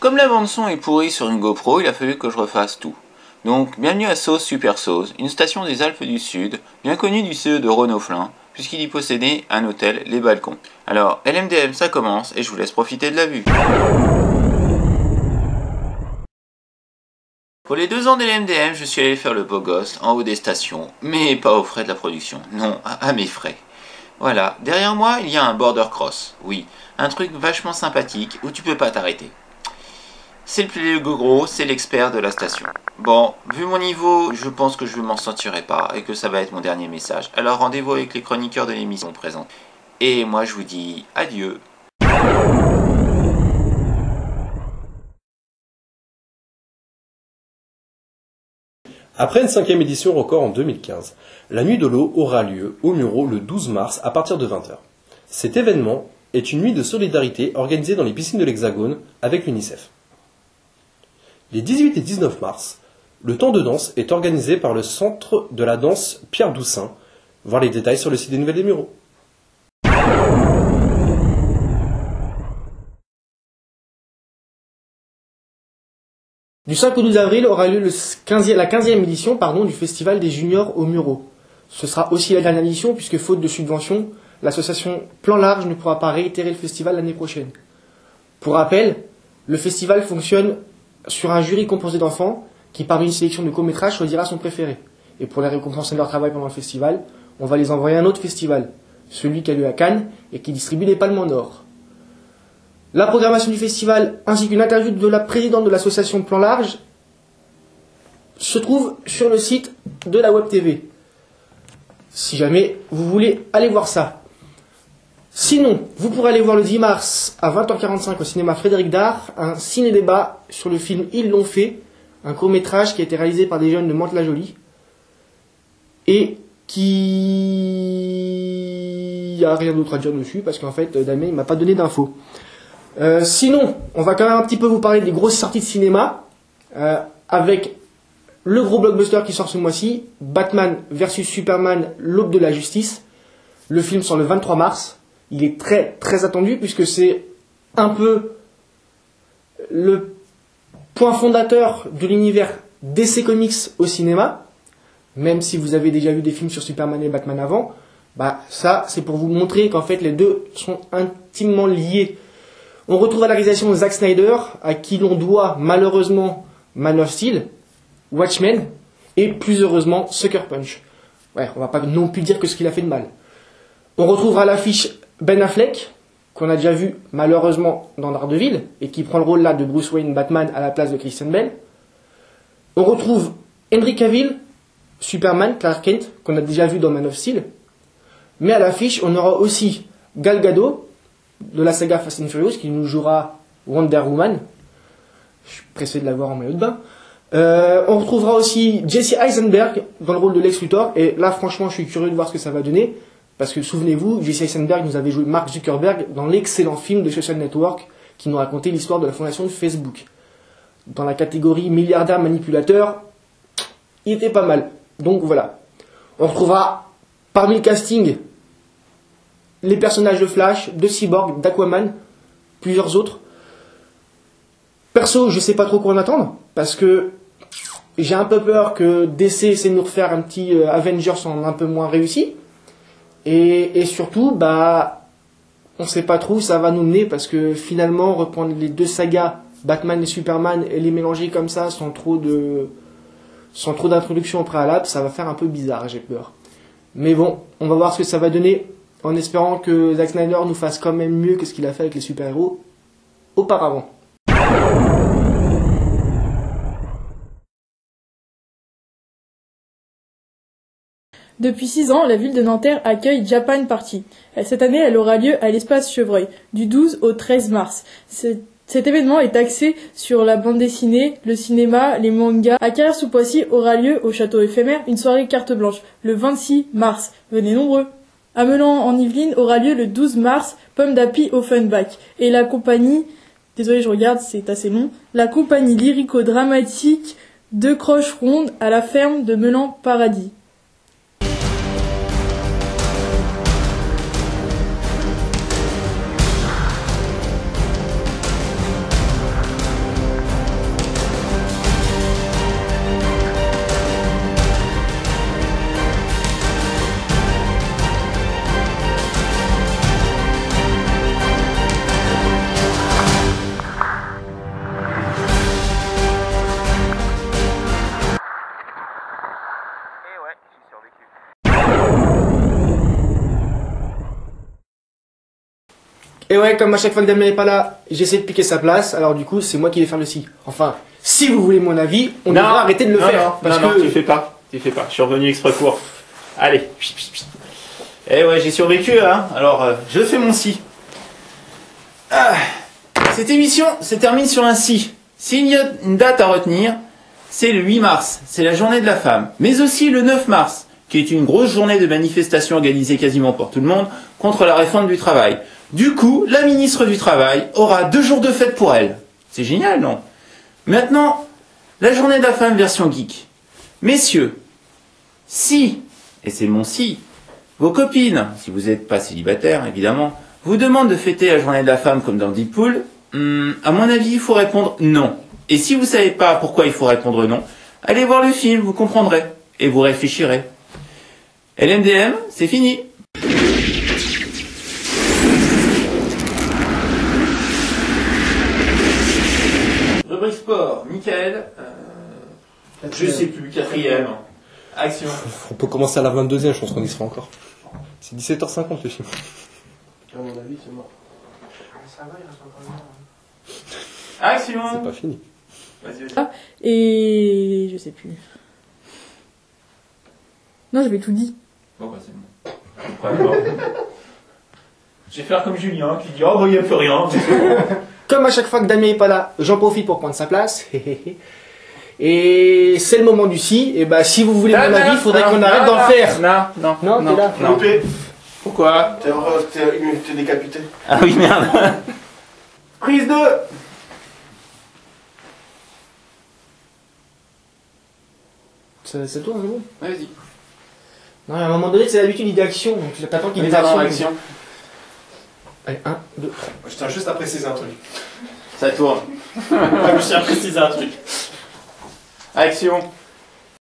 Comme la bande-son est pourrie sur une GoPro, il a fallu que je refasse tout. Donc, bienvenue à Sauce Super Sauce, une station des Alpes du Sud, bien connue du CE de Renaud Flin, puisqu'il y possédait un hôtel, les Balcons. Alors, LMDM, ça commence, et je vous laisse profiter de la vue. Pour les 2 ans de LMDM, je suis allé faire le beau gosse en haut des stations, mais pas aux frais de la production, non, à mes frais. Voilà, derrière moi, il y a un border cross, oui, un truc vachement sympathique où tu peux pas t'arrêter. C'est le plus gros, c'est l'expert de la station. Bon, vu mon niveau, je pense que je ne m'en sortirai pas et que ça va être mon dernier message. Alors rendez-vous avec les chroniqueurs de l'émission présente. Et moi je vous dis adieu. Après une 5e édition record en 2015, la Nuit de l'eau aura lieu au Muro le 12 mars à partir de 20 h. Cet événement est une nuit de solidarité organisée dans les piscines de l'Hexagone avec l'UNICEF. Les 18 et 19 mars, le temps de danse est organisé par le Centre de la danse Pierre Doussin. Voir les détails sur le site des Nouvelles des Mureaux. Du 5 au 12 avril aura lieu la 15e édition du Festival des Juniors aux Mureaux. Ce sera aussi la dernière édition puisque faute de subvention, l'association Plan Large ne pourra pas réitérer le festival l'année prochaine. Pour rappel, le festival fonctionne sur un jury composé d'enfants qui, parmi une sélection de courts-métrages, choisira son préféré. Et pour les récompenser de leur travail pendant le festival, on va les envoyer à un autre festival, celui qui a lieu à Cannes et qui distribue les Palmes d'Or. La programmation du festival ainsi qu'une interview de la présidente de l'association Plan Large se trouve sur le site de la Web TV. Si jamais vous voulez aller voir ça. Sinon, vous pourrez aller voir le 10 mars à 20h45 au cinéma Frédéric Dard un ciné-débat sur le film Ils l'ont fait, un court-métrage qui a été réalisé par des jeunes de Mantes-la-Jolie et qui... Il n'y a rien d'autre à dire dessus parce qu'en fait, Damien il m'a pas donné d'infos. Sinon, on va quand même un petit peu vous parler des grosses sorties de cinéma avec le gros blockbuster qui sort ce mois-ci, Batman vs Superman, l'aube de la justice. Le film sort le 23 mars. Il est très très attendu puisque c'est un peu le point fondateur de l'univers DC Comics au cinéma. Même si vous avez déjà vu des films sur Superman et Batman avant, ça c'est pour vous montrer qu'en fait les deux sont intimement liés. On retrouve à la réalisation Zack Snyder, à qui l'on doit malheureusement Man of Steel, Watchmen et plus heureusement Sucker Punch. Ouais, on va pas non plus dire que ce qu'il a fait de mal. On retrouvera à l'affiche Ben Affleck, qu'on a déjà vu malheureusement dans Daredevil, et qui prend le rôle là de Bruce Wayne Batman à la place de Christian Bale. On retrouve Henry Cavill, Superman, Clark Kent, qu'on a déjà vu dans Man of Steel. Mais à l'affiche, on aura aussi Gal Gadot, de la saga Fast and Furious, qui nous jouera Wonder Woman. Je suis pressé de la voir en maillot de bain. On retrouvera aussi Jesse Eisenberg dans le rôle de Lex Luthor. Et là, franchement, je suis curieux de voir ce que ça va donner. Parce que souvenez-vous, Jesse Eisenberg nous avait joué Mark Zuckerberg dans l'excellent film de Social Network qui nous racontait l'histoire de la fondation de Facebook. Dans la catégorie milliardaire manipulateur, il était pas mal. Donc voilà. On retrouvera parmi le casting les personnages de Flash, de Cyborg, d'Aquaman, plusieurs autres. Perso, je sais pas trop quoi en attendre, parce que j'ai un peu peur que DC essaie de nous refaire un petit Avengers en un peu moins réussi. Et surtout, on sait pas trop où ça va nous mener, parce que finalement, reprendre les deux sagas, Batman et Superman, et les mélanger comme ça, sans trop d'introduction au préalable, ça va faire un peu bizarre, j'ai peur. Mais bon, on va voir ce que ça va donner, en espérant que Zack Snyder nous fasse quand même mieux que ce qu'il a fait avec les super-héros auparavant. Depuis 6 ans, la ville de Nanterre accueille Japan Party. Cette année, elle aura lieu à l'espace Chevreuil, du 12 au 13 mars. Cet événement est axé sur la bande dessinée, le cinéma, les mangas. À Carrière-sous-Poissy aura lieu au château éphémère une soirée carte blanche, le 26 mars. Venez nombreux. À Melan en Yvelines aura lieu le 12 mars, Pomme d'Api Offenbach. Et la compagnie, désolé je regarde, c'est assez long, la compagnie lyrico-dramatique de Croche-Ronde à la ferme de Melan Paradis. Et ouais, comme à chaque fois que Damien n'est pas là, j'essaie de piquer sa place, alors du coup, c'est moi qui vais faire le si. Enfin, si vous voulez mon avis, on devra arrêter de le faire. Non, tu fais pas. Tu fais pas. Je suis revenu exprès pour. Allez. Eh ouais, j'ai survécu, hein. Alors, je fais mon si. Ah. Cette émission se termine sur un si. S'il y a une date à retenir, c'est le 8 mars. C'est la journée de la femme. Mais aussi le 9 mars, qui est une grosse journée de manifestation organisée quasiment pour tout le monde contre la réforme du travail. Du coup, la ministre du Travail aura 2 jours de fête pour elle. C'est génial, non? Maintenant, la journée de la femme version geek. Messieurs, si, et c'est mon si, vos copines, si vous n'êtes pas célibataire évidemment, vous demandent de fêter la journée de la femme comme dans Deadpool, à mon avis, il faut répondre non. Et si vous ne savez pas pourquoi il faut répondre non, allez voir le film, vous comprendrez, et vous réfléchirez. LMDM, c'est fini. Rubrique sport, Michael, je sais plus, 4e. Action. On peut commencer à la 22e, je pense qu'on y sera encore. C'est 17h50 le film. À mon avis, c'est mort. Ça va, il reste encore une heure. Action. C'est pas fini. Vas-y. Et je sais plus. Non, j'avais tout dit. Bon, bah, c'est bon. Je vais faire comme Julien qui dit oh, bah, il n'y a plus rien. Comme à chaque fois que Damien n'est pas là, j'en profite pour prendre sa place. Et c'est le moment du si. Et bah, si vous voulez mon avis, il faudrait qu'on arrête d'en faire. Non, t'es là. Non. Pourquoi? T'es décapité. Ah oui, merde. Prise 2. C'est toi, c'est bon. Vas-y. Non, à un moment donné, c'est l'habitude, il dit action. Donc t'attends qu'il dise action. Allez, 1, 2, 3. Je tiens juste à préciser un truc. Ça tourne. Je tiens à préciser un truc. Action.